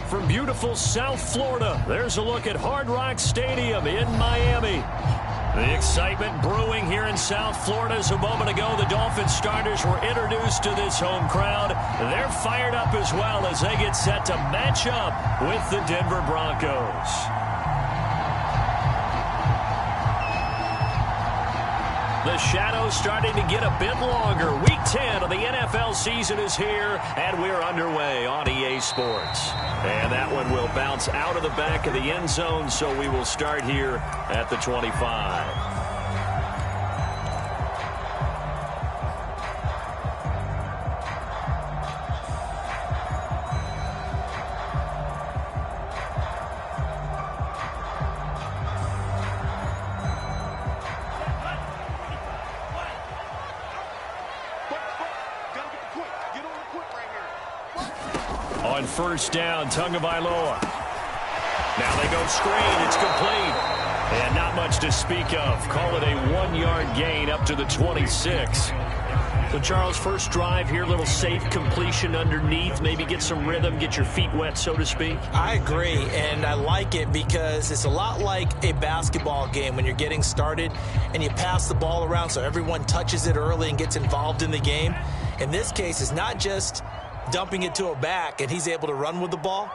from beautiful South Florida, there's a look at Hard Rock Stadium in Miami. The excitement brewing here in South Florida as a moment ago the Dolphins starters were introduced to this home crowd. They're fired up as well as they get set to match up with the Denver Broncos. The shadow's starting to get a bit longer. Week 10 of the NFL season is here, and we're underway on EA Sports. And that one will bounce out of the back of the end zone, so we will start here at the 25. On first down, Tagovailoa. Now they go screen. It's complete. And not much to speak of. Call it a 1-yard gain up to the 26. So, Charles, first drive here, little safe completion underneath. Maybe get some rhythm, get your feet wet, so to speak. I agree, and I like it because it's a lot like a basketball game when you're getting started and you pass the ball around so everyone touches it early and gets involved in the game. In this case, it's not just dumping it to a back and he's able to run with the ball,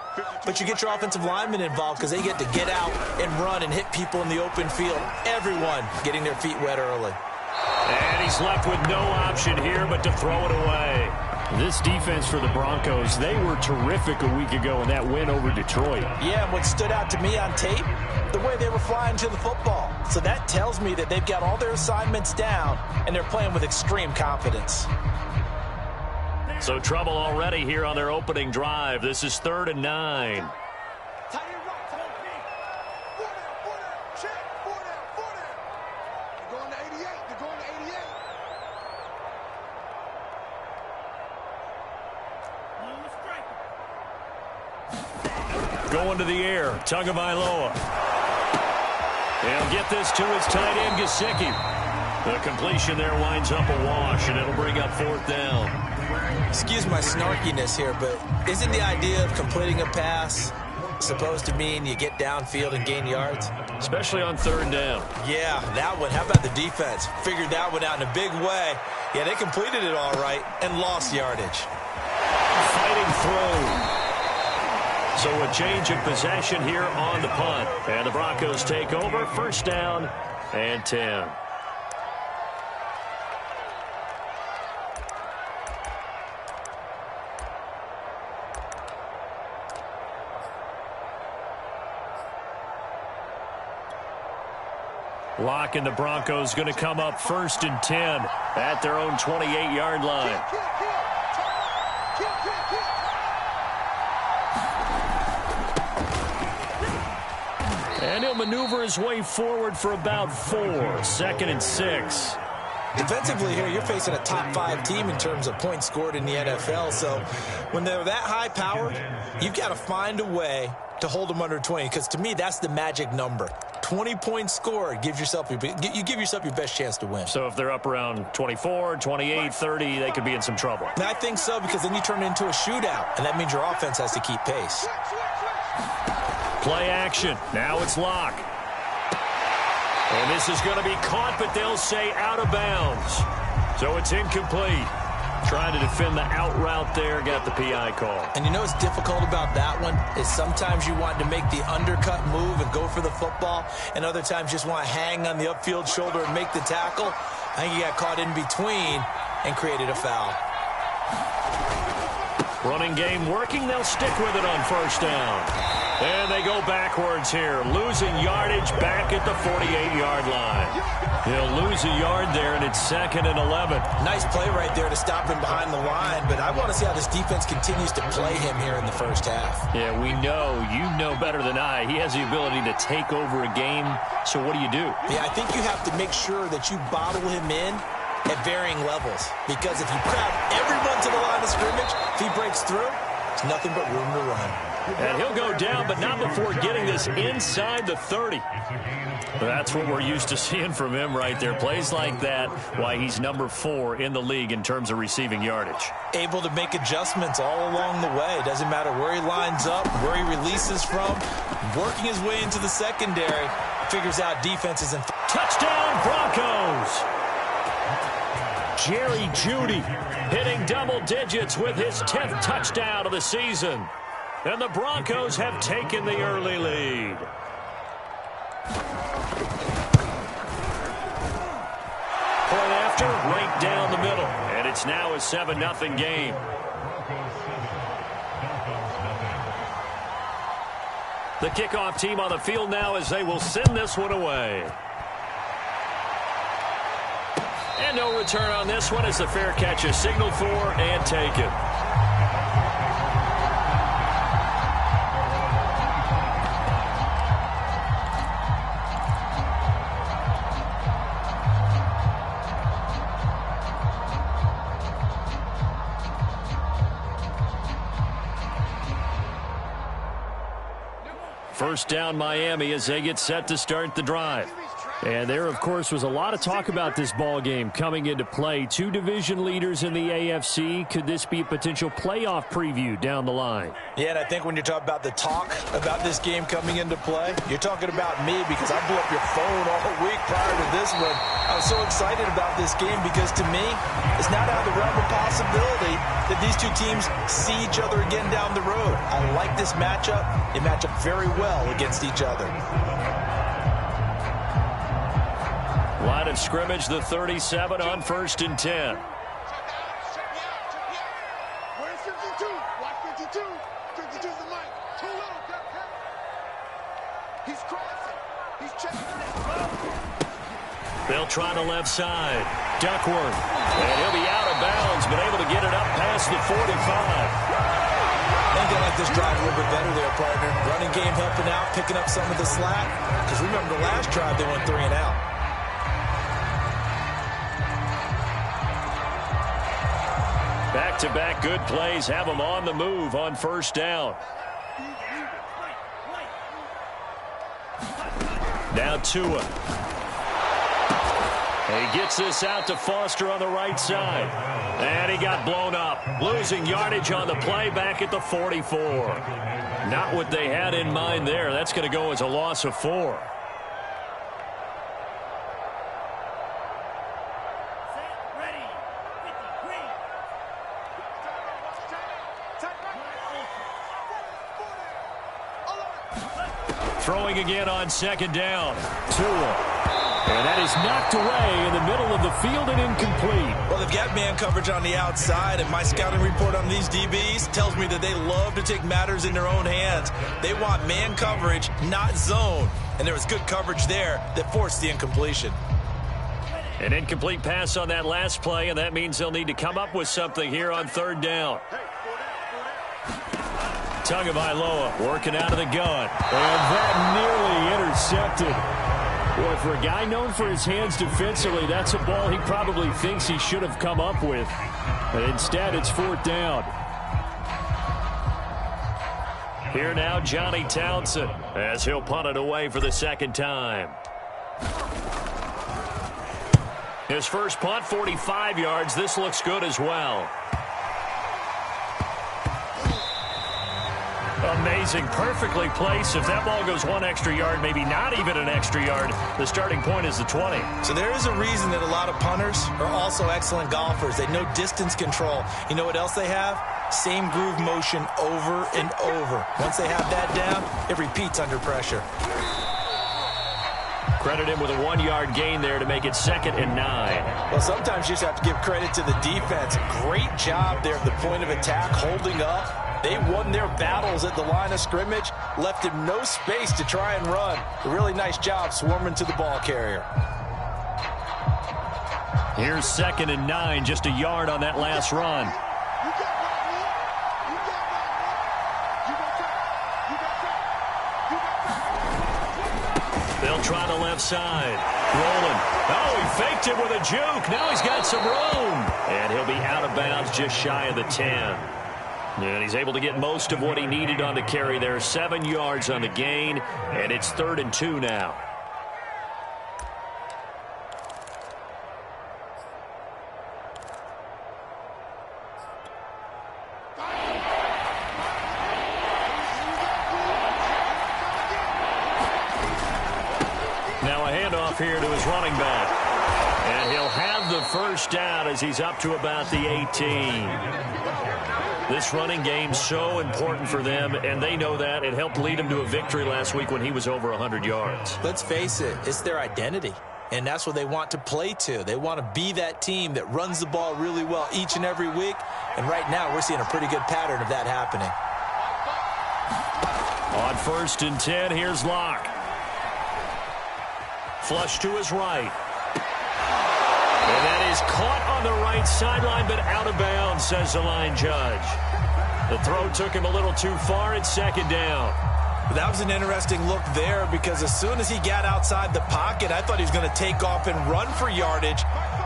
but you get your offensive linemen involved because they get to get out and run and hit people in the open field. Everyone getting their feet wet early. And he's left with no option here but to throw it away. This defense for the Broncos, they were terrific a week ago in that win over Detroit. Yeah, and what stood out to me on tape, the way they were flying to the football. So that tells me that they've got all their assignments down and they're playing with extreme confidence. So trouble already here on their opening drive. This is 3rd and 9. Going to the air, Tagovailoa. He'll get this to his tight end, Gesicki. The completion there winds up a wash, and it'll bring up 4th down. Excuse my snarkiness here, but isn't the idea of completing a pass supposed to mean you get downfield and gain yards? Especially on 3rd down. Yeah, that one. How about the defense? Figured that one out in a big way. Yeah, they completed it all right and lost yardage. Fighting through. So a change of possession here on the punt. And the Broncos take over. 1st down and 10. Lock and the Broncos going to come up 1st and 10 at their own 28-yard line. And he'll maneuver his way forward for about 4. 2nd and 6. Defensively here, you're facing a top 5 team in terms of points scored in the NFL. So when they're that high-powered, you've got to find a way to hold them under 20. Because to me, that's the magic number. 20 points scored, you give yourself your best chance to win. So if they're up around 24, 28, 30, they could be in some trouble. And I think so, because then you turn it into a shootout, and that means your offense has to keep pace. Play action. Now it's Locke. And this is going to be caught, but they'll say out of bounds. So it's incomplete. Trying to defend the out route there, got the PI call. And you know what's difficult about that one is sometimes you want to make the undercut move and go for the football, and other times you just want to hang on the upfield shoulder and make the tackle. I think he got caught in between and created a foul. Running game working. They'll stick with it on 1st down. And they go backwards here, losing yardage back at the 48-yard line. He'll lose a yard there, and it's 2nd and 11. Nice play right there to stop him behind the line, but I want to see how this defense continues to play him here in the 1st half. Yeah, we know. You know better than I. He has the ability to take over a game, so what do you do? Yeah, I think you have to make sure that you bottle him in at varying levels, because if you crowd everyone to the line of scrimmage, if he breaks through, it's Nothing but room to run. And he'll go down, but not before getting this inside the 30. That's what we're used to seeing from him right there. Plays like that, why he's number 4 in the league in terms of receiving yardage. Able to make adjustments all along the way. Doesn't matter where he lines up, where he releases from. Working his way into the secondary. Figures out defenses. And touchdown, Broncos! Jerry Jeudy hitting double digits with his 10th touchdown of the season. And the Broncos have taken the early lead. Point after, right down the middle. And it's now a 7-0 game. The kickoff team on the field now as they will send this one away. And no return on this one as the fair catch is signaled for and taken. First down Miami as they get set to start the drive. And there, of course, was a lot of talk about this ball game coming into play. 2 division leaders in the AFC. Could this be a potential playoff preview down the line? Yeah, and I think when you talk about the talk about this game coming into play, you're talking about me because I blew up your phone all week prior to this one. I was so excited about this game because, to me, it's not out of the realm of possibility that these 2 teams see each other again down the road. I like this matchup. They match up very well against each other. Line of scrimmage, the 37 on 1st and 10. Where's 52? Watch 52. 52's the mic. Too low. He's crossing. He's checking it. They'll try the left side. Duckworth. And he'll be out of bounds, but able to get it up past the 45. I think they like this drive a little bit better there, partner. Running game helping out, picking up some of the slack. Because remember, the last drive they went 3 and out. Back-to-back good plays have them on the move on 1st down. Now Tua. He gets this out to Foster on the right side. And he got blown up. Losing yardage on the play back at the 44. Not what they had in mind there. That's going to go as a loss of 4. Throwing again on 2nd down. Tua. And that is knocked away in the middle of the field and incomplete. Well, they've got man coverage on the outside, and my scouting report on these DBs tells me that they love to take matters in their own hands. They want man coverage, not zone. And there was good coverage there that forced the incompletion. An incomplete pass on that last play, and that means they'll need to come up with something here on 3rd down. Tagovailoa working out of the gun. And that nearly intercepted. Boy, for a guy known for his hands defensively, that's a ball he probably thinks he should have come up with. But instead, it's 4th down. Here now, Johnny Townsend, as he'll punt it away for the 2nd time. His first punt, 45 yards. This looks good as well. Amazing, perfectly placed. If that ball goes 1 extra yard, maybe not even an extra yard, the starting point is the 20. So there is a reason that a lot of punters are also excellent golfers. They know distance control. You know what else they have? Same groove motion over and over. Once they have that down, it repeats under pressure. Credit him with a 1-yard gain there to make it 2nd and 9. Well, sometimes you just have to give credit to the defense. Great job there at the point of attack, holding up. They won their battles at the line of scrimmage, left him no space to try and run. A really nice job swarming to the ball carrier. Here's 2nd and 9, just a yard on that last run. They'll try the left side. Rolling. Oh, he faked it with a juke. Now he's got some room. And he'll be out of bounds just shy of the 10. And he's able to get most of what he needed on the carry there. 7 yards on the gain, and it's 3rd and 2 now. Now a handoff here to his running back. And he'll have the first down as he's up to about the 18. This running game's so important for them, and they know that. It helped lead them to a victory last week when he was over 100 yards. Let's face it, it's their identity, and that's what they want to play to. They want to be that team that runs the ball really well each and every week, and right now we're seeing a pretty good pattern of that happening. On 1st and 10, here's Locke. Flush to his right. And that is caught on the right sideline, but out of bounds, says the line judge. The throw took him a little too far. It's 2nd down. That was an interesting look there because as soon as he got outside the pocket, I thought he was going to take off and run for yardage.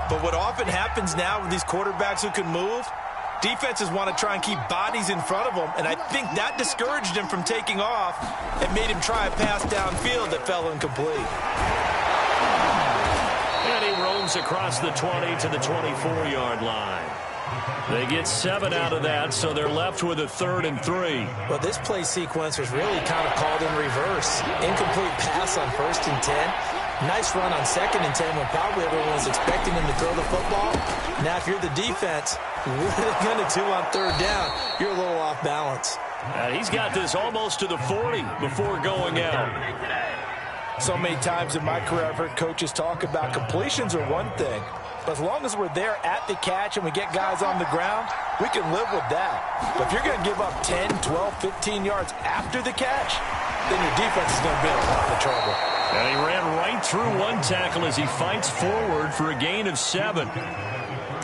But what often happens now with these quarterbacks who can move, defenses want to try and keep bodies in front of them, and I think that discouraged him from taking off and made him try a pass downfield that fell incomplete. And he roams across the 20 to the 24-yard line. They get 7 out of that, so they're left with a 3rd and 3. Well, this play sequence was really kind of called in reverse. Incomplete pass on 1st and 10. Nice run on 2nd and 10 when probably everyone was expecting him to throw the football. Now, if you're the defense, what are they going to do on 3rd down? You're a little off balance. And he's got this almost to the 40 before going out. So many times in my career, I've heard coaches talk about completions are one thing. But as long as we're there at the catch and we get guys on the ground, we can live with that. But if you're going to give up 10, 12, 15 yards after the catch, then your defense is going to be in a lot of trouble. And he ran right through one tackle as he fights forward for a gain of 7.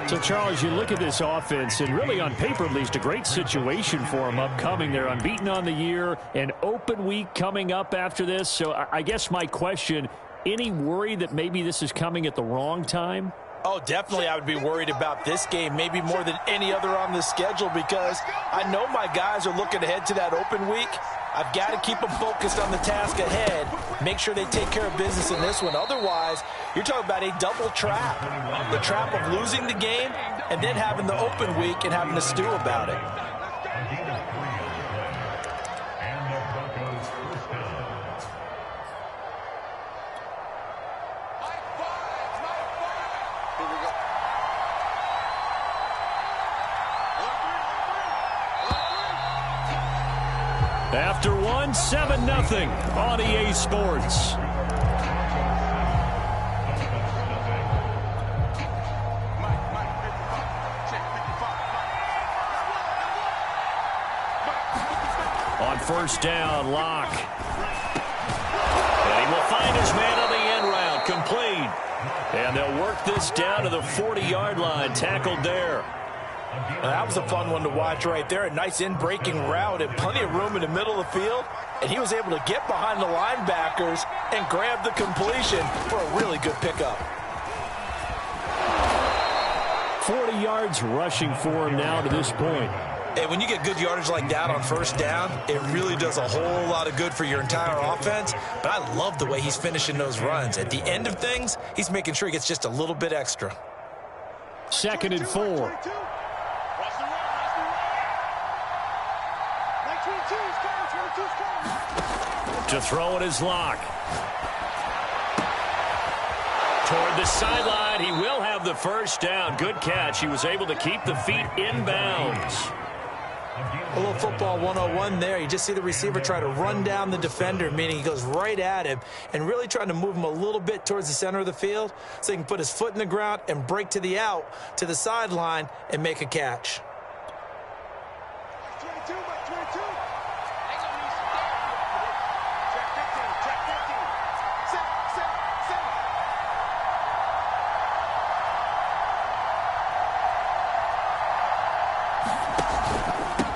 So, Charles, you look at this offense, and really on paper at least, a great situation for them upcoming. They're unbeaten on the year, an open week coming up after this. So I guess my question, any worry that maybe this is coming at the wrong time? Oh, definitely I would be worried about this game, maybe more than any other on the schedule, because I know my guys are looking ahead to that open week. I've got to keep them focused on the task ahead, make sure they take care of business in this one. Otherwise, you're talking about a double trap. The trap of losing the game and then having the open week and having to stew about it. After one, 7-0 on EA Sports. On 1st down, Locke. And he will find his man on the end route, complete. And they'll work this down to the 40-yard line, tackled there. That was a fun one to watch right there. A nice in-breaking route and plenty of room in the middle of the field. And he was able to get behind the linebackers and grab the completion for a really good pickup. 40 yards rushing for him now to this point. And when you get good yardage like that on 1st down, it really does a whole lot of good for your entire offense. But I love the way he's finishing those runs. At the end of things, he's making sure he gets just a little bit extra. 2nd and 4. To throw it is Locke. Toward the sideline, he will have the 1st down. Good catch. He was able to keep the feet inbounds. A little football 101 there. You just see the receiver try to run down the defender, meaning he goes right at him and really trying to move him a little bit towards the center of the field so he can put his foot in the ground and break to the out, to the sideline, and make a catch.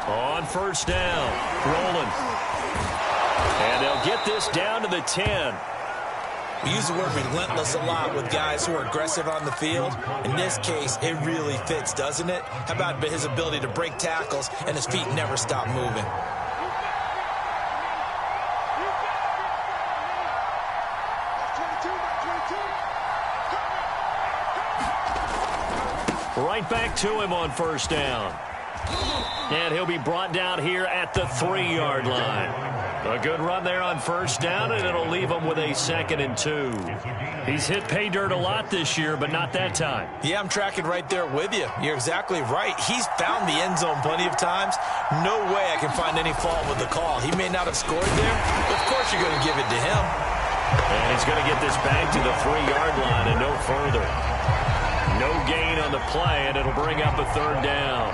On 1st down, rolling. And they'll get this down to the 10. We use the word relentless a lot with guys who are aggressive on the field. In this case, it really fits, doesn't it? How about his ability to break tackles and his feet never stop moving? Right back to him on first down. And he'll be brought down here at the 3-yard line. A good run there on first down, and it'll leave him with a 2nd and 2. He's hit pay dirt a lot this year, but not that time. Yeah, I'm tracking right there with you. You're exactly right. He's found the end zone plenty of times. No way I can find any fault with the call. He may not have scored there, but of course you're going to give it to him. And he's going to get this back to the 3-yard line and no further. No gain on the play, and it'll bring up a 3rd down.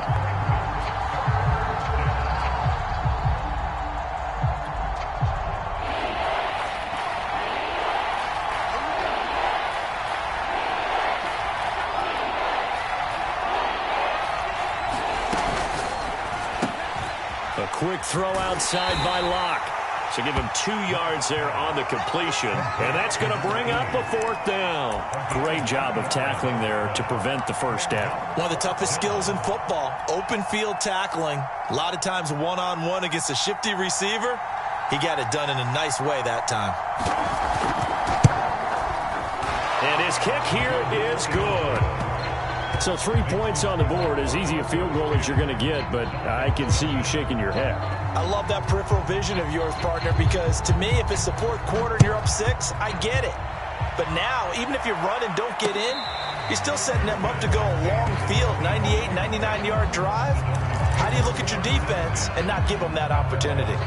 A quick throw outside by Locke. So give him 2 yards there on the completion. And that's going to bring up a 4th down. Great job of tackling there to prevent the 1st down. One of the toughest skills in football, open field tackling. A lot of times one-on-one against a shifty receiver. He got it done in a nice way that time. And his kick here is good. So 3 points on the board, as easy a field goal as you're going to get, but I can see you shaking your head. I love that peripheral vision of yours, partner, because to me, if it's the 4th quarter and you're up 6, I get it. But now, even if you run and don't get in, you're still setting them up to go a long field, 98, 99-yard drive. How do you look at your defense and not give them that opportunity?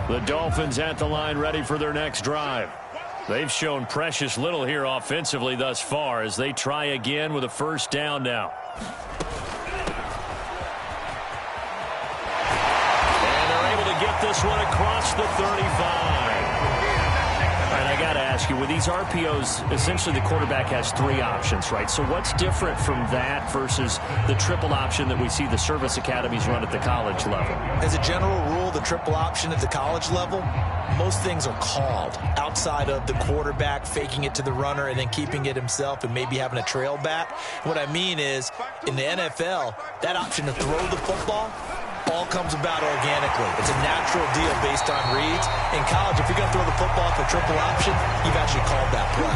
The Dolphins at the line ready for their next drive. They've shown precious little here offensively thus far as they try again with a 1st down now. And they're able to get this one across the 35. And I got to ask you, with these RPOs, essentially the quarterback has 3 options, right? So what's different from that versus the triple option that we see the service academies run at the college level? As a general rule, the triple option at the college level, most things are called outside of the quarterback faking it to the runner and then keeping it himself and maybe having a trail back. What I mean is, in the NFL, that option to throw the football all comes about organically. It's a natural deal based on reads. In college, if you're going to throw the football for triple option, you've actually called that play.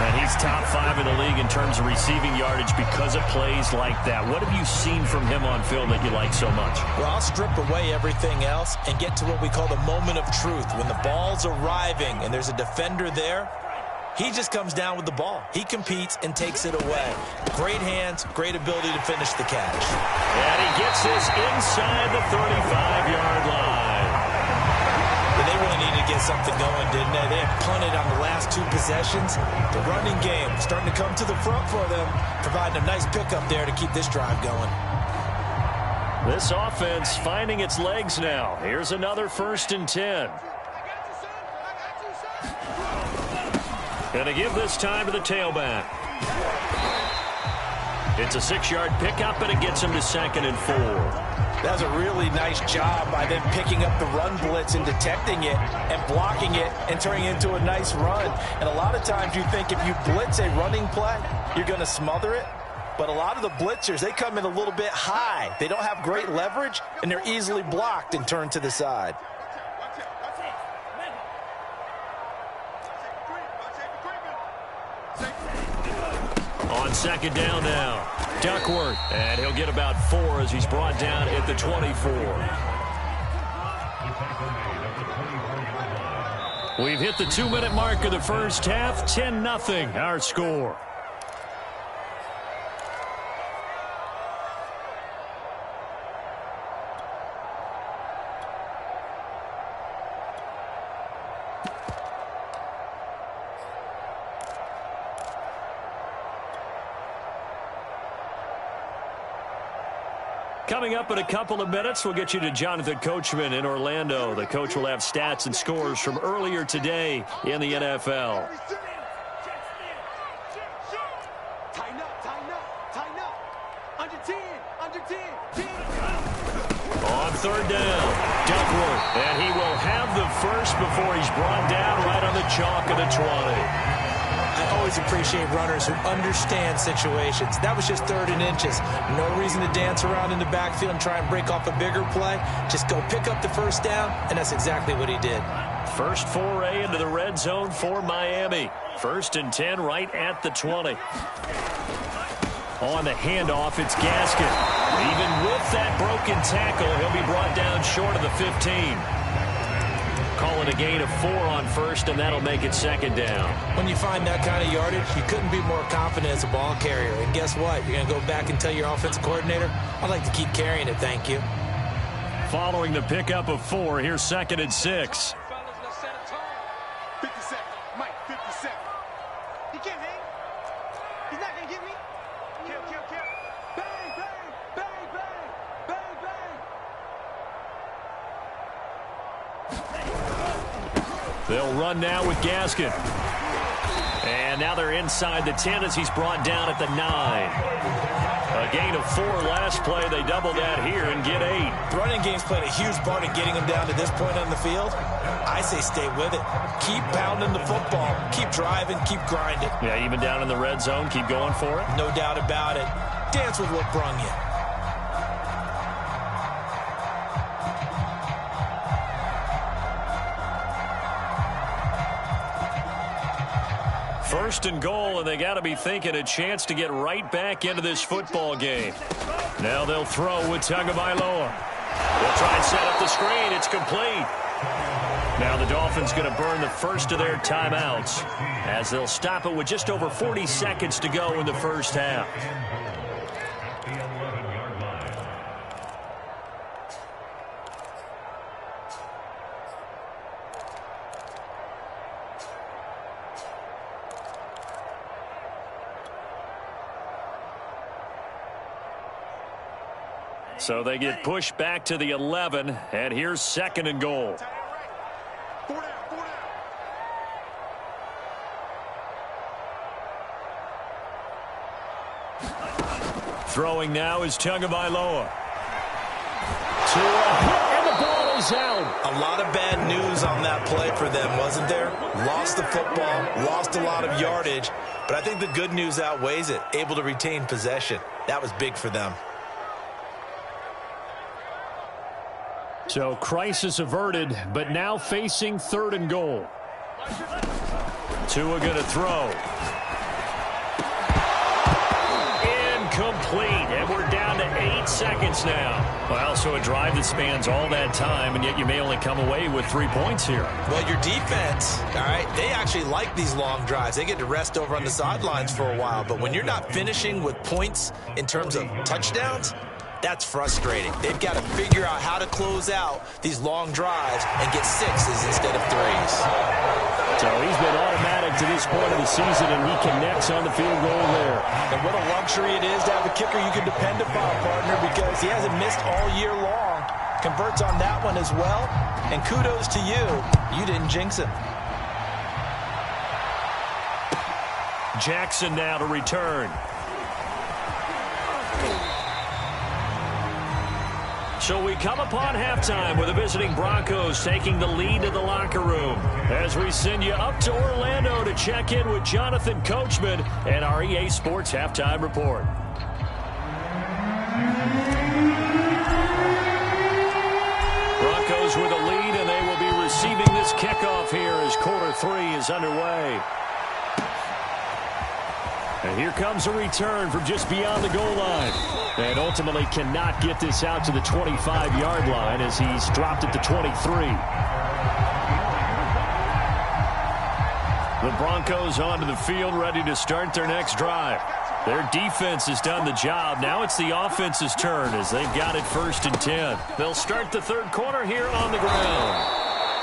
And he's top 5 in the league in terms of receiving yardage because of plays like that. What have you seen from him on film that you like so much? Well, I'll strip away everything else and get to what we call the moment of truth. When the ball's arriving and there's a defender there, he just comes down with the ball. He competes and takes it away. Great hands, great ability to finish the catch. And he gets this inside the 35-yard line. But they really needed to get something going, didn't they? They had punted on the last 2 possessions. The running game starting to come to the front for them, providing a nice pickup there to keep this drive going. This offense finding its legs now. Here's another 1st and 10. Going to give this time to the tailback. It's a 6-yard pickup, and it gets him to 2nd and 4. That was a really nice job by them picking up the run blitz and detecting it and blocking it and turning it into a nice run. And a lot of times you think if you blitz a running play, you're going to smother it. But a lot of the blitzers, they come in a little bit high. They don't have great leverage, and they're easily blocked and turned to the side. On 2nd down now, Duckworth. And he'll get about 4 as he's brought down at the 24. We've hit the 2-minute mark of the first half. 10-0 our score. Coming up in a couple of minutes, we'll get you to Jonathan Coachman in Orlando. The coach will have stats and scores from earlier today in the NFL. Tighten up. Under 10. Under 10. 10. On third down, Duckworth, and he will have the first before he's brought down right on the chalk of the 20. I always appreciate runners who understand situations. That was just 3rd and inches. No reason to dance around in the backfield and try and break off a bigger play. Just go pick up the first down, and that's exactly what he did. First foray into the red zone for Miami. 1st and 10 right at the 20. On the handoff, it's Gaskin. Even with that broken tackle, he'll be brought down short of the 15. Call it a gain of 4 on first, and that'll make it 2nd down. When you find that kind of yardage, you couldn't be more confident as a ball carrier. And guess what? You're going to go back and tell your offensive coordinator, I'd like to keep carrying it, thank you. Following the pickup of 4, here's 2nd and 6. 50 seconds. Mike, 50 seconds. He can't hang. He's not going to get me. Kill, kill, kill. Bang, bang, bang, bang, bang, bang. They'll run now with Gaskin. And now they're inside the 10 as he's brought down at the 9. A gain of 4 last play. They double that here and get 8. The running game's played a huge part in getting him down to this point on the field. I say stay with it. Keep pounding the football. Keep driving. Keep grinding. Yeah, even down in the red zone, keep going for it. No doubt about it. Dance with what brung you. First and goal, and they got to be thinking a chance to get right back into this football game. Now they'll throw with Tagovailoa. They'll try and set up the screen. It's complete. Now the Dolphins going to burn the first of their timeouts as they'll stop it with just over 40 seconds to go in the first half. So they get pushed back to the 11, and here's 2nd and goal. 4 down, 4 down. Throwing now is Tagovailoa. And the ball is out. A lot of bad news on that play for them, wasn't there? Lost the football, lost a lot of yardage, but I think the good news outweighs it. Able to retain possession. That was big for them. So crisis averted, but now facing 3rd and goal. Tua going to throw. Incomplete, and we're down to 8 seconds now. Well, so a drive that spans all that time, and yet you may only come away with 3 points here. Well, your defense, all right, they actually like these long drives. They get to rest over on the sidelines for a while, but when you're not finishing with points in terms of touchdowns, that's frustrating. They've got to figure out how to close out these long drives and get 6s instead of 3s. So he's been automatic to this point of the season, and he connects on the field goal there. And what a luxury it is to have a kicker you can depend upon, partner, because he hasn't missed all year long. Converts on that one as well. And kudos to you. You didn't jinx him. Jackson now to return. So we come upon halftime with the visiting Broncos taking the lead to the locker room as we send you up to Orlando to check in with Jonathan Coachman and our EA Sports Halftime Report. Broncos with a lead, and they will be receiving this kickoff here as quarter 3 is underway. And here comes a return from just beyond the goal line. And ultimately cannot get this out to the 25-yard line as he's dropped it to 23. The Broncos onto the field ready to start their next drive. Their defense has done the job. Now it's the offense's turn as they've got it 1st and 10. They'll start the 3rd quarter here on the ground.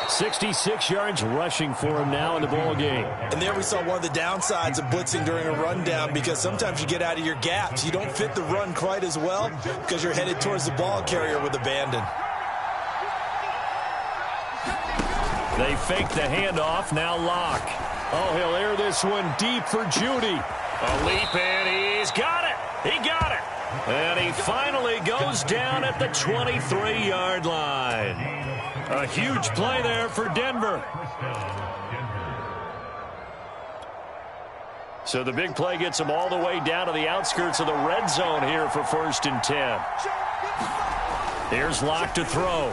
66 yards rushing for him now in the ball game. And there we saw one of the downsides of blitzing during a rundown, because sometimes you get out of your gaps. You don't fit the run quite as well because you're headed towards the ball carrier with abandon. They fake the handoff. Now Locke. Oh, he'll air this one deep for Judy. A leap, and he's got it. He got it. And he finally goes down at the 23-yard line. A huge play there for Denver. So the big play gets him all the way down to the outskirts of the red zone here for 1st and 10. Here's Locke to throw.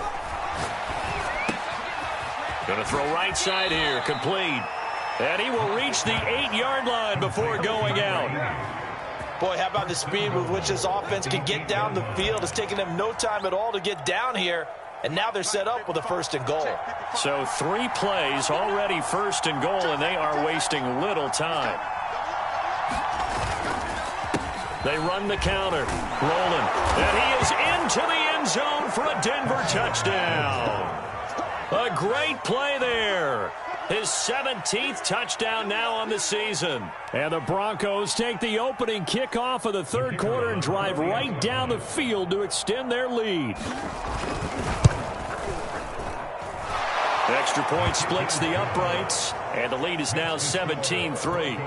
Going to throw right side here, complete. And he will reach the 8-yard line before going out. Boy, how about the speed with which this offense can get down the field? It's taken them no time at all to get down here. And now they're set up with a 1st and goal. So 3 plays already 1st and goal, and they are wasting little time. They run the counter. Rolling. And he is into the end zone for a Denver touchdown. A great play there. His 17th touchdown now on the season. And the Broncos take the opening kickoff of the 3rd quarter and drive right down the field to extend their lead. The extra point splits the uprights, and the lead is now 17-3.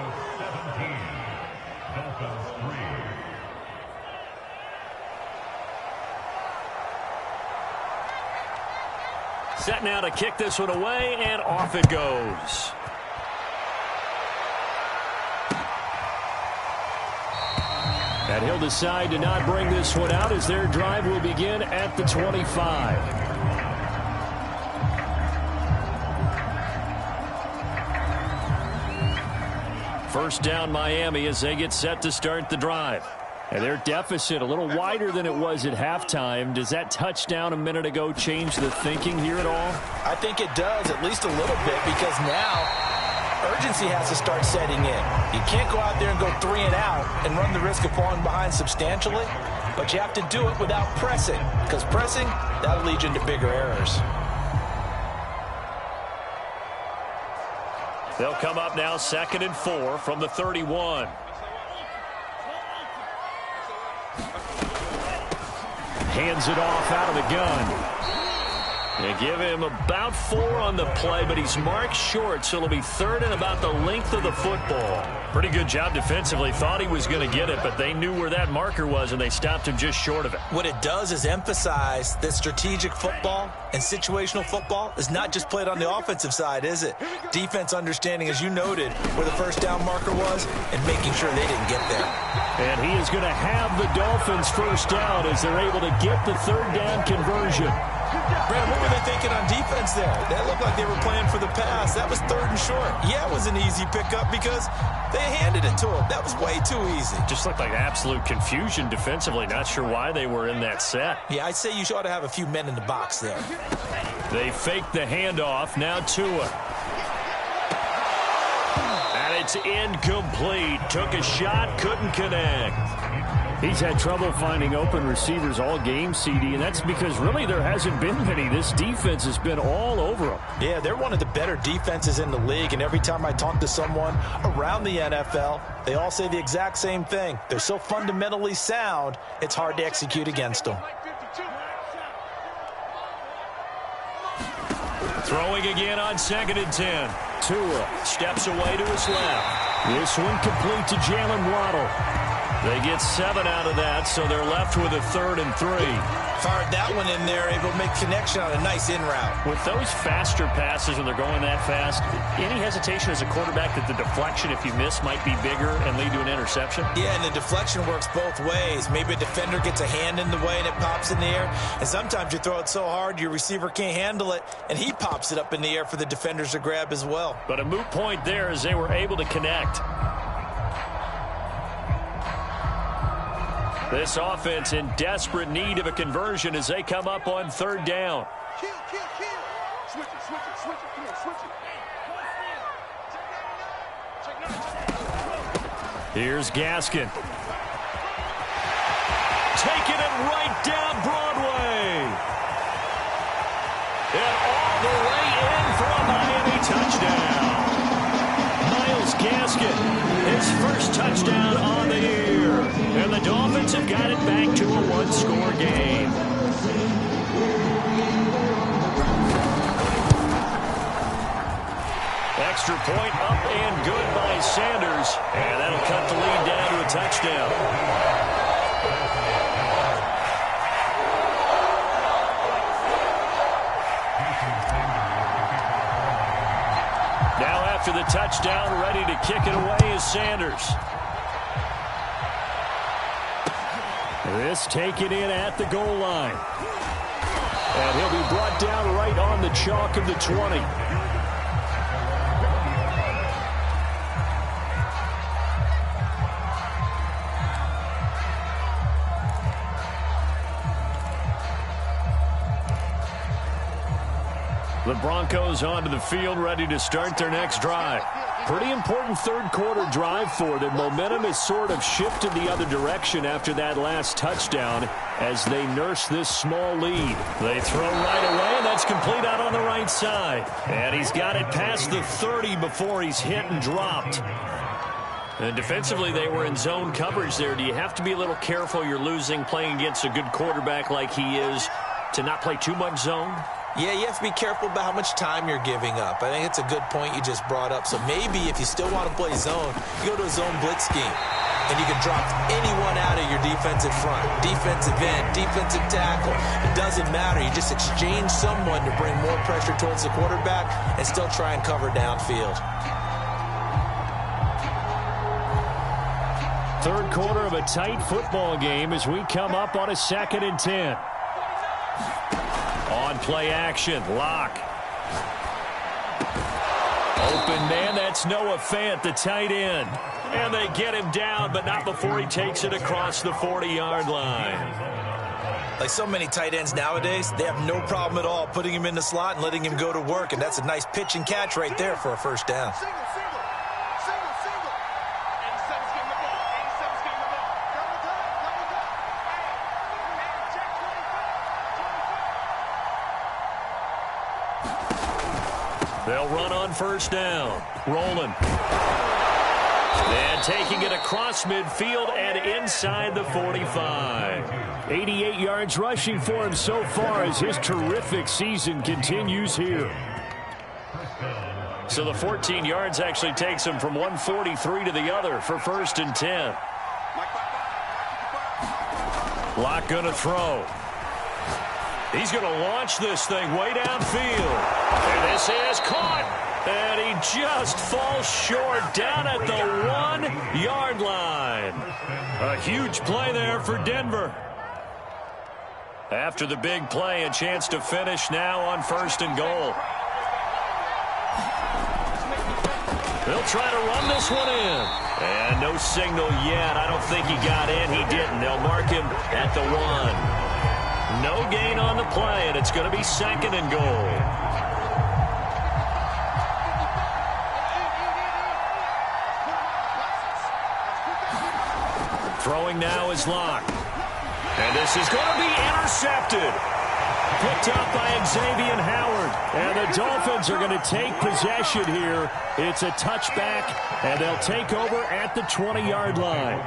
Set now to kick this one away, and off it goes. And he'll decide to not bring this one out as their drive will begin at the 25. First down Miami as they get set to start the drive. And their deficit a little wider than it was at halftime. Does that touchdown a minute ago change the thinking here at all? I think it does, at least a little bit, because now urgency has to start setting in. You can't go out there and go 3 and out and run the risk of falling behind substantially, but you have to do it without pressing, because pressing, that'll lead you into bigger errors. They'll come up now 2nd and 4 from the 31. Hands it off out of the gun. They give him about 4 on the play, but he's marked short, so it'll be 3rd and about the length of the football. Pretty good job defensively. Thought he was going to get it, but they knew where that marker was, and they stopped him just short of it. What it does is emphasize that strategic football and situational football is not just played on the offensive side, is it? Defense understanding, as you noted, where the 1st down marker was and making sure they didn't get there. And he is going to have the Dolphins 1st down as they're able to get the 3rd down conversion. Brad, what were they thinking on defense there? That looked like they were playing for the pass. That was 3rd and short. Yeah, it was an easy pickup because they handed it to him. That was way too easy. Just looked like absolute confusion defensively. Not sure why they were in that set. Yeah, I'd say you ought to have a few men in the box there. They faked the handoff. Now Tua. And it's incomplete. Took a shot, couldn't connect. He's had trouble finding open receivers all game, CD, and that's because really there hasn't been many. This defense has been all over them. Yeah, they're one of the better defenses in the league, and every time I talk to someone around the NFL, they all say the exact same thing. They're so fundamentally sound, it's hard to execute against them. Throwing again on 2nd and 10. Tua Steps away to his left. This one complete to Jalen Waddle. They get 7 out of that, so they're left with a 3rd and 3. Fired that one in there, able to make connection on a nice in route. With those faster passes when they're going that fast, any hesitation as a quarterback that the deflection, if you miss, might be bigger and lead to an interception? Yeah, and the deflection works both ways. Maybe a defender gets a hand in the way and it pops in the air. And sometimes you throw it so hard your receiver can't handle it, and he pops it up in the air for the defenders to grab as well. But a moot point there as they were able to connect. This offense in desperate need of a conversion as they come up on 3rd down. Kill. Switch it. Come on, switch it. Here's Gaskin. Taking it right down Broadway. And all the way in for a Miami touchdown. Myles Gaskin, his first touchdown on the year. And the Dolphins have got it back to a 1-score game. Extra point up and good by Sanders. And that'll cut the lead down to a touchdown. touchdown, ready to kick it away is Sanders. This taken in at the goal line. And he'll be brought down right on the chalk of the 20. The Broncos onto the field, ready to start their next drive. Pretty important third-quarter drive for them. Momentum has sort of shifted the other direction after that last touchdown as they nurse this small lead. They throw right away, and that's complete out on the right side. And he's got it past the 30 before he's hit and dropped. And defensively, they were in zone coverage there. Do you have to be a little careful you're losing playing against a good quarterback like he is to not play too much zone? Yeah, you have to be careful about how much time you're giving up. I think it's a good point you just brought up. So maybe if you still want to play zone, you go to a zone blitz scheme. And you can drop anyone out of your defensive front. Defensive end, defensive tackle. It doesn't matter. You just exchange someone to bring more pressure towards the quarterback and still try and cover downfield. Third quarter of a tight football game as we come up on a 2nd and 10. On play action, Locke. Open man, that's Noah Fant, the tight end. And they get him down, but not before he takes it across the 40-yard line. Like so many tight ends nowadays, they have no problem at all putting him in the slot and letting him go to work. And that's a nice pitch and catch right there for a first down. They'll run on first down. Rolling. And taking it across midfield and inside the 45. 88 yards rushing for him so far as his terrific season continues here. So the 14 yards actually takes him from 143 to the other for 1st and 10. Locke going to throw. He's going to launch this thing way downfield. And this is caught. And he just falls short down at the 1-yard line. A huge play there for Denver. After the big play, a chance to finish now on 1st and goal. They'll try to run this one in. And no signal yet. I don't think he got in. He didn't. They'll mark him at the 1. No gain on the play, and it's going to be 2nd and goal. Throwing now is Locke. And this is going to be intercepted. Picked up by Xavier Howard. And the Dolphins are going to take possession here. It's a touchback, and they'll take over at the 20-yard line.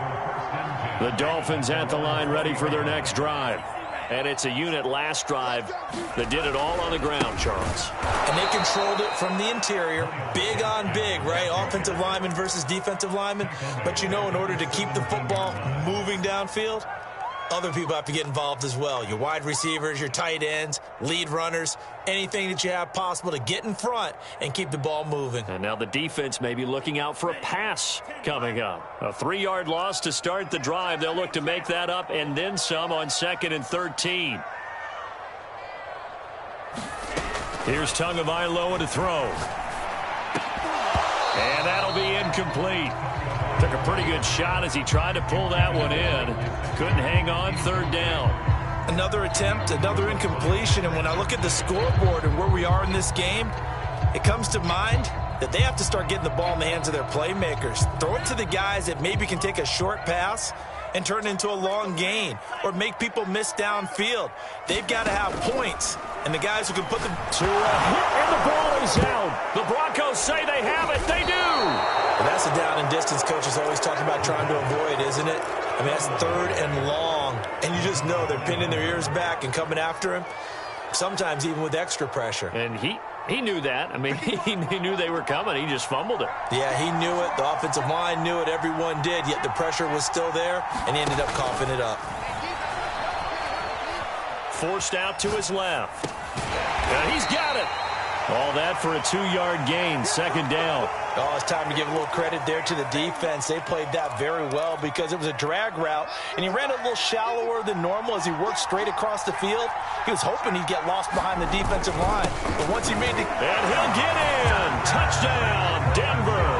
The Dolphins at the line ready for their next drive. And it's a unit last drive that did it all on the ground, Charles. And they controlled it from the interior. Big on big, right? Offensive lineman versus defensive lineman. But, you know, in order to keep the football moving downfield, other people have to get involved as well. Your wide receivers, your tight ends, lead runners, anything that you have possible to get in front and keep the ball moving. And now the defense may be looking out for a pass coming up. A 3-yard loss to start the drive. They'll look to make that up and then some on 2nd and 13. Here's Tagovailoa to throw. And that'll be incomplete. Took a pretty good shot as he tried to pull that one in. Couldn't hang on 3rd down. Another attempt, another incompletion. And when I look at the scoreboard and where we are in this game, it comes to mind that they have to start getting the ball in the hands of their playmakers. Throw it to the guys that maybe can take a short pass and turn it into a long gain or make people miss downfield. They've got to have points. And the guys who can put them to and the ball is out. The Broncos say they have it. They do. Well, that's a down and distance coach is always talking about trying to avoid, isn't it? I mean, that's 3rd and long. And you just know they're pinning their ears back and coming after him, sometimes even with extra pressure. And he knew that. I mean, he knew they were coming. He just fumbled it. Yeah, he knew it. The offensive line knew it. Everyone did, yet the pressure was still there, and he ended up coughing it up. Forced out to his left. And he's got it. All that for a 2-yard gain. 2nd down. Oh, it's time to give a little credit there to the defense. They played that very well because it was a drag route, and he ran a little shallower than normal as he worked straight across the field. He was hoping he'd get lost behind the defensive line, but once he made the... And he'll get in! Touchdown, Denver!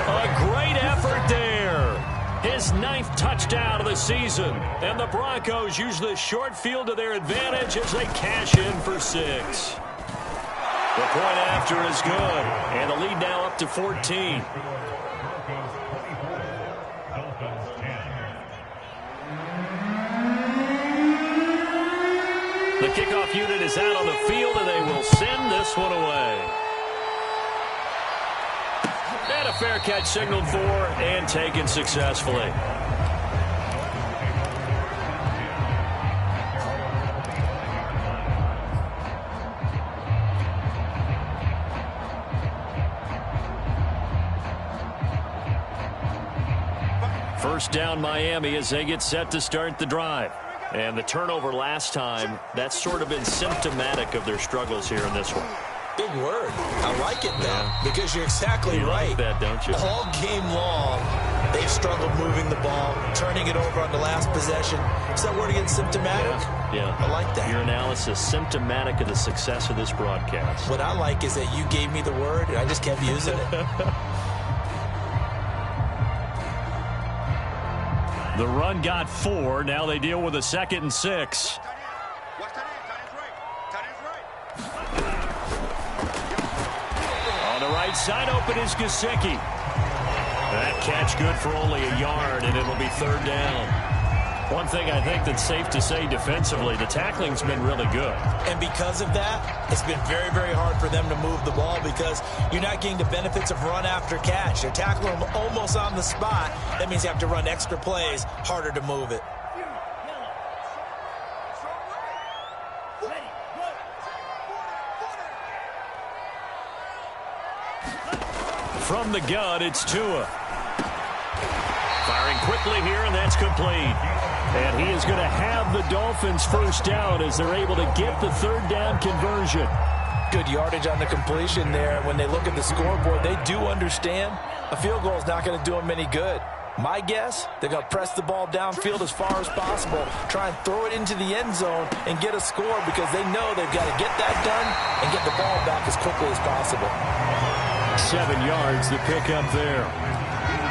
A great effort there. His 9th touchdown of the season, and the Broncos use the short field to their advantage as they cash in for 6. The point after is good, and the lead now up to 14. The kickoff unit is out on the field, and they will send this one away. And a fair catch signaled for and taken successfully. First down Miami as they get set to start the drive. And the turnover last time, that's sort of been symptomatic of their struggles here in this one. Big word. I like it, though, because you're exactly right. Like that, don't you? All game long, they've struggled moving the ball, turning it over on the last possession. Is that word again, symptomatic? Yeah. I like that. Your analysis, symptomatic of the success of this broadcast. What I like is that you gave me the word, and I just kept using it. The run got 4. Now they deal with a 2nd and 6. On the right side, open is Gesicki. That catch good for only a yard, and it'll be 3rd down. One thing I think that's safe to say defensively, the tackling's been really good. And because of that, it's been very, very hard for them to move the ball because you're not getting the benefits of run after catch. They're tackling them almost on the spot. That means you have to run extra plays, harder to move it. From the gun, it's Tua. Firing quickly here, and that's complete. And he is going to have the Dolphins first down as they're able to get the 3rd down conversion. Good yardage on the completion there. When they look at the scoreboard, they do understand a field goal is not going to do them any good. My guess, they're going to press the ball downfield as far as possible, try and throw it into the end zone and get a score because they know they've got to get that done and get the ball back as quickly as possible. 7 yards, the pickup there.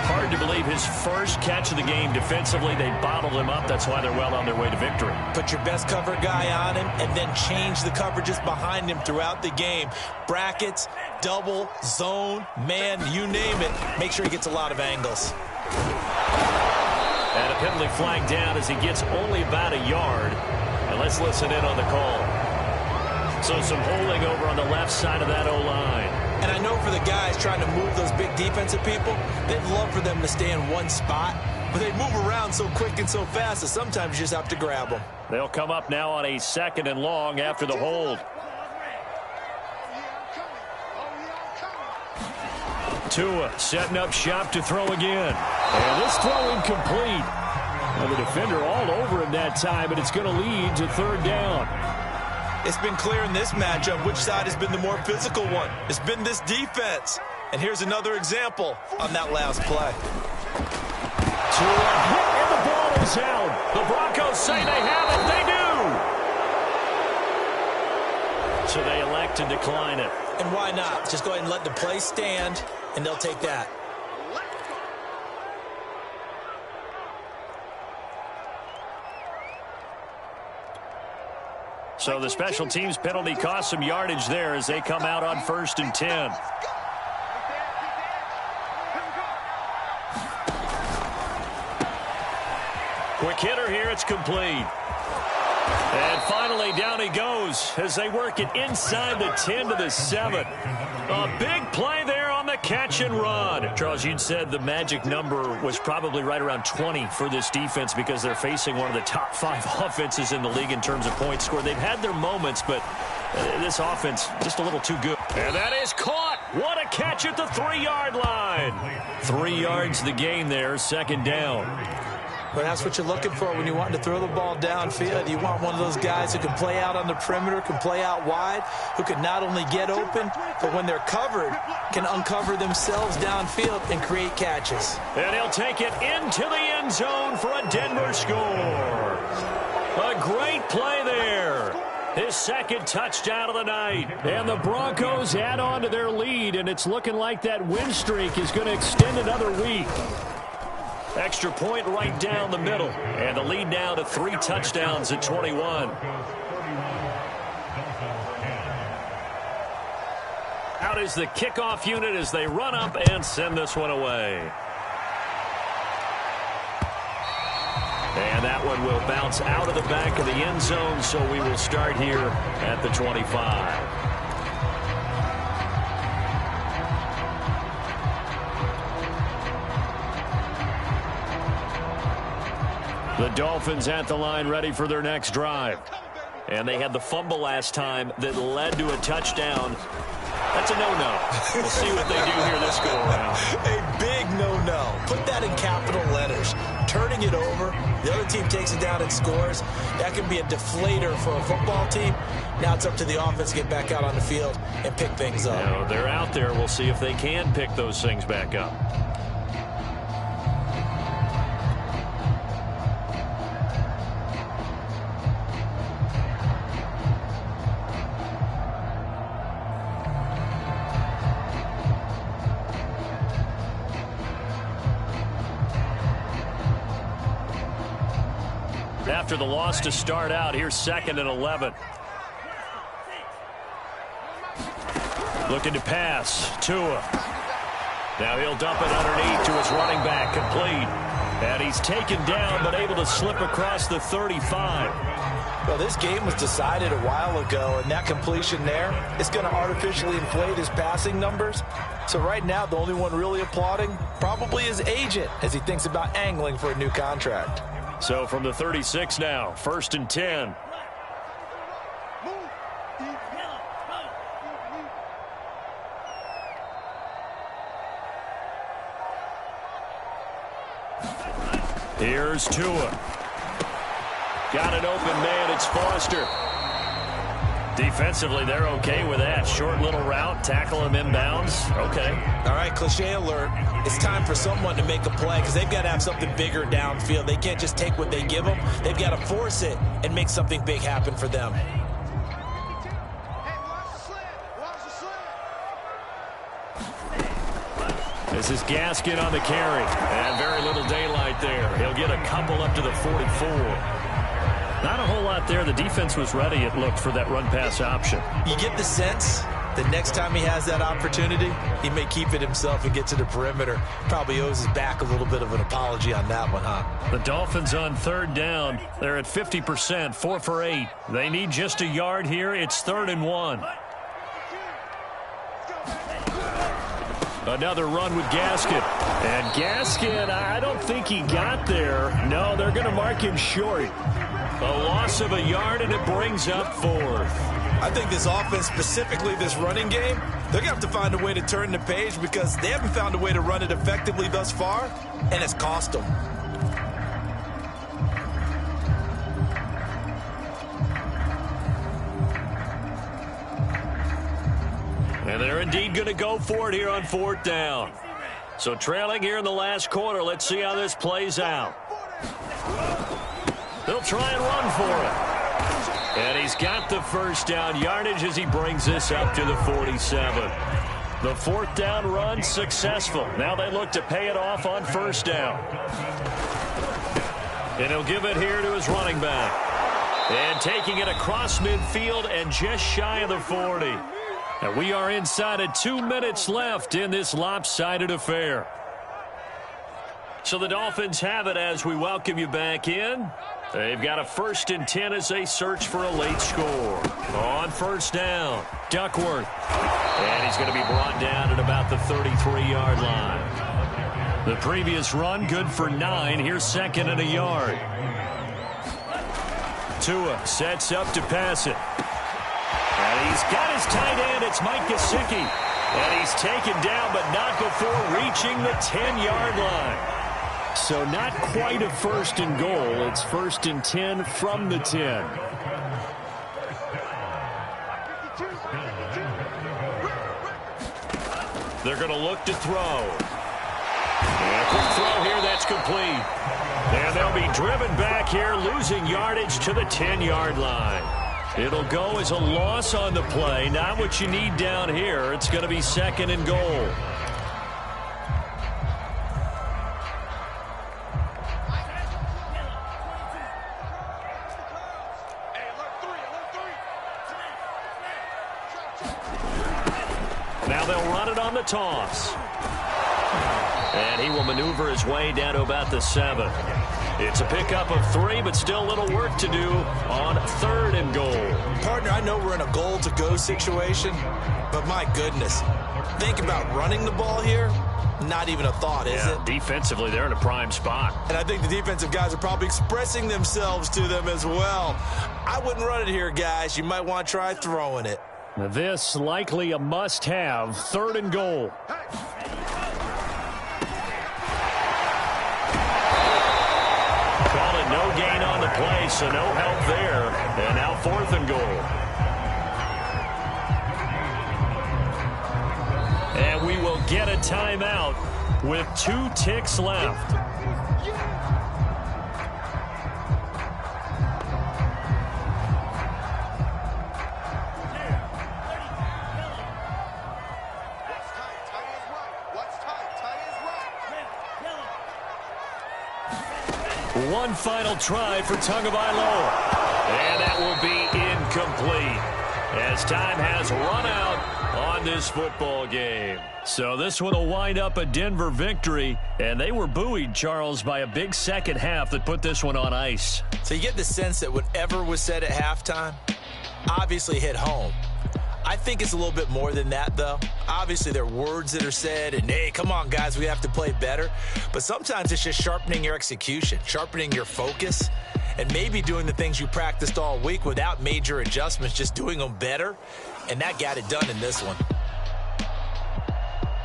Hard to believe his first catch of the game defensively. They bottled him up. That's why they're well on their way to victory. Put your best cover guy on him and then change the coverages behind him throughout the game. Brackets, double, zone, man, you name it. Make sure he gets a lot of angles. And a penalty flag down as he gets only about a yard. And let's listen in on the call. So some holding over on the left side of that O-line. And I know for the guys trying to move those big defensive people, they'd love for them to stay in one spot, but they move around so quick and so fast that sometimes you just have to grab them. They'll come up now on a 2nd and long after the hold. Tua setting up shop to throw again. And this throw incomplete. And the defender all over him that time, but it's going to lead to 3rd down. It's been clear in this matchup which side has been the more physical one. It's been this defense. And here's another example on that last play. Tua hit, and the ball is out. The Broncos say they have it. They do. So they elect to decline it. And why not? Just go ahead and let the play stand, and they'll take that. So the special teams penalty cost some yardage there as they come out on 1st and 10. Quick hitter here, it's complete. And finally down he goes as they work it inside the 10 to the 7. A big play there on the catch and run. Charles, you'd said the magic number was probably right around 20 for this defense because they're facing one of the top 5 offenses in the league in terms of points scored. They've had their moments, but this offense just a little too good. And that is caught. What a catch at the 3-yard line. 3 yards the gain there, 2nd down. But that's what you're looking for when you want to throw the ball downfield. You want one of those guys who can play out on the perimeter, can play out wide, who can not only get open, but when they're covered, can uncover themselves downfield and create catches. And he'll take it into the end zone for a Denver score. A great play there. His second touchdown of the night. And the Broncos add on to their lead, and it's looking like that win streak is going to extend another week. Extra point right down the middle. And the lead now to 3 touchdowns at 21. Out is the kickoff unit as they run up and send this one away. And that one will bounce out of the back of the end zone, so we will start here at the 25. The Dolphins at the line ready for their next drive. And they had the fumble last time that led to a touchdown. That's a no-no. We'll see what they do here this go-around. A big no-no. Put that in capital letters. Turning it over, the other team takes it down and scores. That can be a deflator for a football team. Now it's up to the offense to get back out on the field and pick things up. Now, they're out there. We'll see if they can pick those things back up. After the loss to start out, here's 2nd and 11. Looking to pass. Tua. Now he'll dump it underneath to his running back. Complete. And he's taken down but able to slip across the 35. Well, this game was decided a while ago, and that completion there is going to artificially inflate his passing numbers. So right now, the only one really applauding probably his agent as he thinks about angling for a new contract. So from the 36 now, 1st and 10. Here's Tua. Got an open man. It's Foster. Defensively, they're okay with that. Short little route, tackle him inbounds. Okay. All right, cliche alert. It's time for someone to make a play because they've got to have something bigger downfield. They can't just take what they give them. They've got to force it and make something big happen for them. This is Gaskin on the carry. And very little daylight there. He'll get a couple up to the 44. Not a whole lot there. The defense was ready, it looked, for that run-pass option. You get the sense that next time he has that opportunity, he may keep it himself and get to the perimeter. Probably owes his back a little bit of an apology on that one, huh? The Dolphins on 3rd down. They're at 50%, 4 for 8. They need just a yard here. It's 3rd and 1. Another run with Gaskin. And Gaskin, I don't think he got there. No, they're going to mark him short. A loss of a yard, and it brings up 4th. I think this offense, specifically this running game, they're going to have to find a way to turn the page because they haven't found a way to run it effectively thus far, and it's cost them. And they're indeed going to go for it here on 4th down. So trailing here in the last quarter, let's see how this plays out. They'll try and run for it. And he's got the 1st down yardage as he brings this up to the 47. The 4th down run successful. Now they look to pay it off on 1st down. And he'll give it here to his running back. And taking it across midfield and just shy of the 40. And we are inside of 2 minutes left in this lopsided affair. So the Dolphins have it as we welcome you back in. They've got a 1st and 10 as they search for a late score. On 1st down, Duckworth. And he's going to be brought down at about the 33-yard line. The previous run good for 9. Here's 2nd and a yard. Tua sets up to pass it. And he's got his tight end. It's Mike Gesicki. And he's taken down, but not before reaching the 10-yard line. So not quite a 1st and goal. It's 1st and 10 from the 10. They're going to look to throw. And a quick throw here, that's complete. And they'll be driven back here, losing yardage to the 10-yard line. It'll go as a loss on the play. Not what you need down here. It's going to be 2nd and goal. Now they'll run it on the toss. And he will maneuver his way down to about the 7. It's a pickup of 3, but still a little work to do on 3rd and goal. Partner, I know we're in a goal-to-go situation, but my goodness, think about running the ball here. Not even a thought, is it? Defensively, they're in a prime spot. And I think the defensive guys are probably expressing themselves to them as well. I wouldn't run it here, guys. You might want to try throwing it. This likely a must-have. 3rd and goal. Call it no gain on the play, so no help there. And now 4th and goal. And we will get a timeout with 2 ticks left. One final try for Tagovailoa. And that will be incomplete as time has run out on this football game. So this one will wind up a Denver victory. And they were buoyed, Charles, by a big second half that put this one on ice. So you get the sense that whatever was said at halftime obviously hit home. I think it's a little bit more than that, though. Obviously, there are words that are said, and, hey, come on, guys, we have to play better. But sometimes it's just sharpening your execution, sharpening your focus, and maybe doing the things you practiced all week without major adjustments, just doing them better. And that got it done in this one.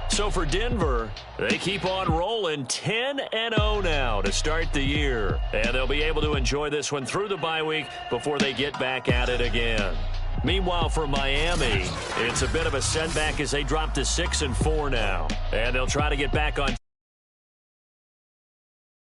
So for Denver, they keep on rolling 10-0 now to start the year. And they'll be able to enjoy this one through the bye week before they get back at it again. Meanwhile, for Miami, it's a bit of a setback as they drop to 6-4 now. And they'll try to get back on